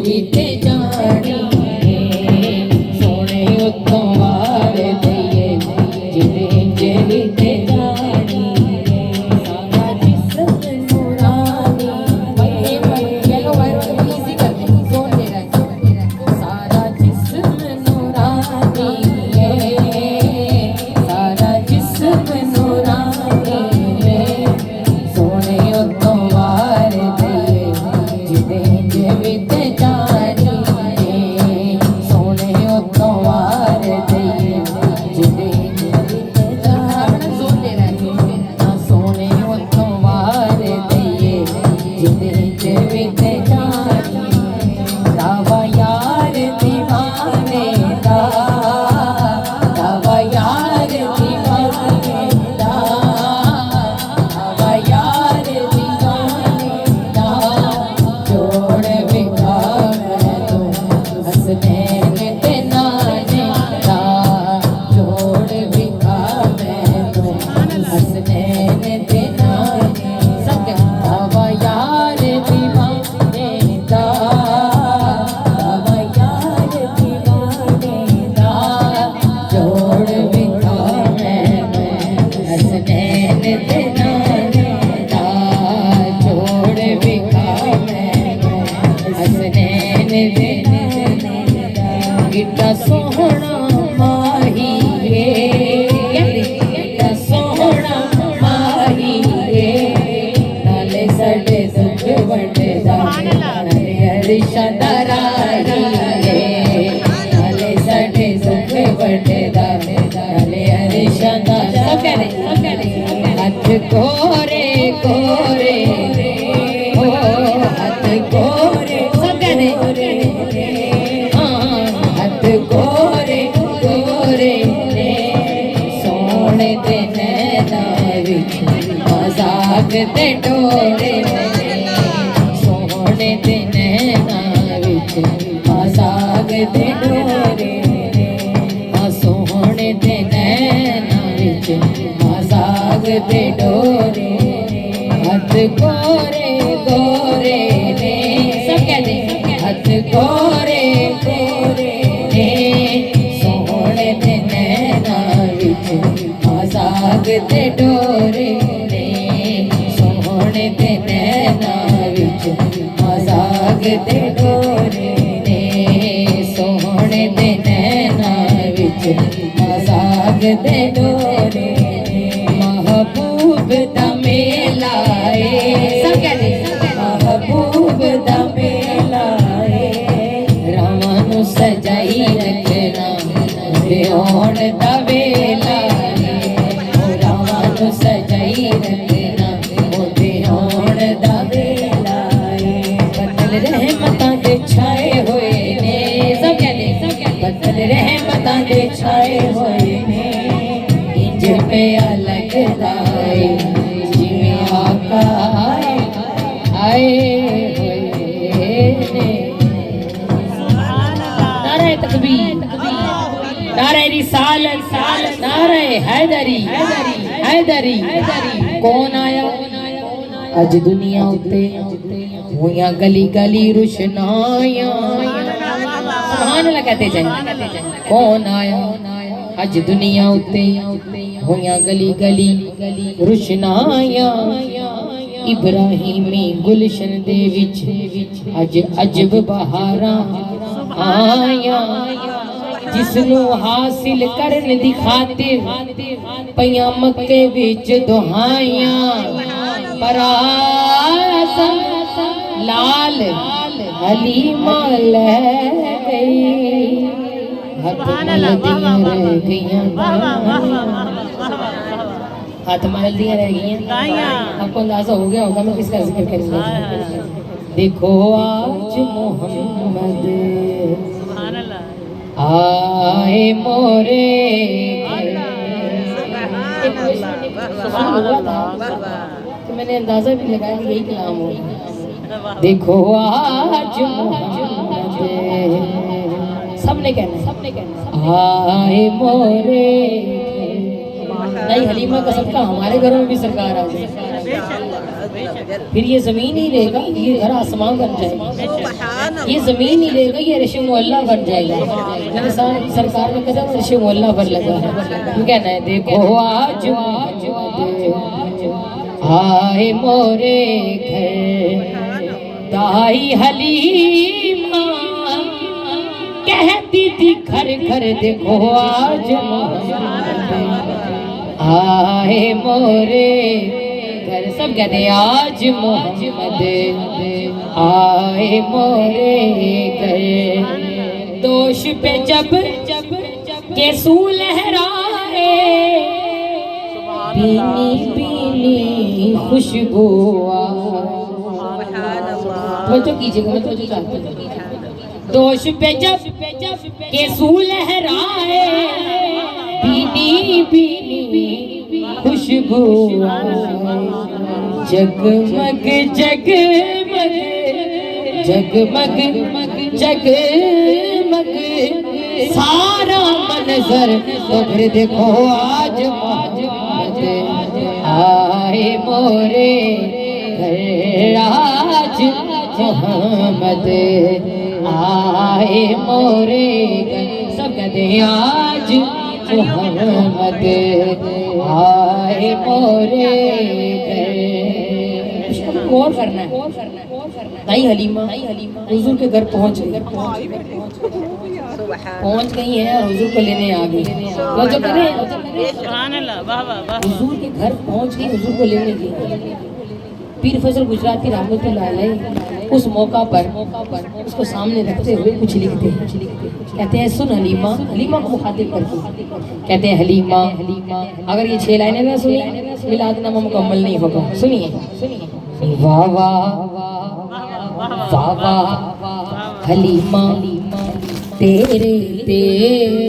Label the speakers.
Speaker 1: भी ते जानी सोने उत्तों वार दिए जिंजे भी ते जानी सारा जिस्म नूरानी चलो इजी करते जोर दे रहा है सारा जिस्म नूरानी सारा जिस्म नूरानी सोने उत्तों वार दिए जिंजे भी ते जानी सोने उत्तों वार दिए जिंजे भी ते जानी जोर दे रहा है सोने उत्तों वार दिए जिंजे भी ते जानी दावा यार दीवाने दा दावा यार दीवाने दा दावा यार दीवाने दा जोड़ बिखा मैं तो हंसनैन ते नाने दा जोड़ बिखा मैं तो हंसनैन ते नाने सब दावा यार दीवाने दा दावा यार दीवाने दा जोड़ बिखा मैं हंसनैन ते नाने दा जोड़ बिखा मैं हंसनैन ते नाने दा कितना सोहना माही रे कितना सोहना माही रे नाले सड़े सुख वंडदा नाले हरिशा दराही रे नाले सड़े सुख वंडदा नाले हरिशा दराही सब कह रहे हाथ गोरे गोरे ओ हाथ गोरे सब कह रहे हाथ गोरे गोरे सोने दे नैना विच मजाक ते डोरे सोने दे नैना विच मजाक ते डोरे सोने दे नैना विच मजाक ते डोरे हाथ गोरे गोरे ने सब कहते हाथ गोरे गोरे ने सोने दे नैना विच मजाक ते डोरे ने सोने दे नैना विच मजाक ते डोरे ने सोने दे नैना विच मजाक ते डोरे महबूब दा मेला सब कहते महबूब दा मेला रावां नूं सजाई रखना होण दा वेला रावां नूं सजाई रखना होण दा वेला बदल रहमतां दे छाए होए ने सब कहते बदल रहमतां दे छाए होए ने इंज पिया लगदा जिवें आका आए होए ने नारे तकबीर नारे रिसालत नारे हैदरी हैदरी कौन आया अज दुनिया उत्ते होइयां गली गली रुशनाइयां सुभान अल्लाह कहते जाए कौन आया अज दुनिया उत्ते होइयां गली गली रुशनाइयां इब्राहिमी गुलशन दे विच अज अजब बहारां आया जिसनू हासिल करन दी खातिर पईयां मक्के विच दुहाइयां पर लाल हलीमा ले गई हाथ मलदियां रह गईयां हाथ मलदियां रह गईयां आपको अंदाजा हो गया होगा मैं किसका जिक्र करूंगा देखो आज मोहम्मद आए मोरे तो मैंने अंदाजा भी लगाया कि यही कलाम हो देखो आज मोहम्मद सबने कहना आए मोरे नहीं हलीमा का सबका हमारे घरों में भी सरकार आ जाए, फिर ये जमीन ही रहेगा, ये घर आसमान बन जाएगा, ये जमीन ही रहेगा, ये अर्श मुअल्ला बन जाएगा। मेरे साथ सरकार में कदम अर्श मुअल्ला पर लगा है। तो कहना है देखो आज आए मोरे घर दाई हलीमा, कहती थी घर घर देखो आज आए मोरे घर। सब कहते आज मोहम्मद आए मोरे घर। दोष पे जब केसू लहराए, पीनी पीनी खुशबू तो कीजिएगा, मैं तो चाहती हूँ। दोष पे जब केसू लहराए, पीनी पीनी खुशबू जगमग जगमग जगमग जगमग सारा मंजर। तो फिर देखो आज आए मोरे घर, आज मोहम्मद आए मोरे घर। सब कहते हैं आज मोहम्मद आए मोरे घर। उसको गौर करना है। नहीं हलीमा हुजूर के घर पहुंच गई है और हुजूर को लेने आ गई। वो जो करे हुजूर के घर पहुंच गई, हुजूर को लेने गई। पीर फजल गुजराती रहमतुल्लाह अलैह उस मौका पर उसको सामने रखते हुए कुछ लिखते हैं। कहते हैं सुन हलीमा, हलीमा को मुखातिब करके कहते हैं हलीमा, अगर ये 6 लाइनें ना सुनी मिलादनामा मुकम्मल नहीं होगा। सुनिए। वाह वाह वाह वाह हलीमा तेरे तेरे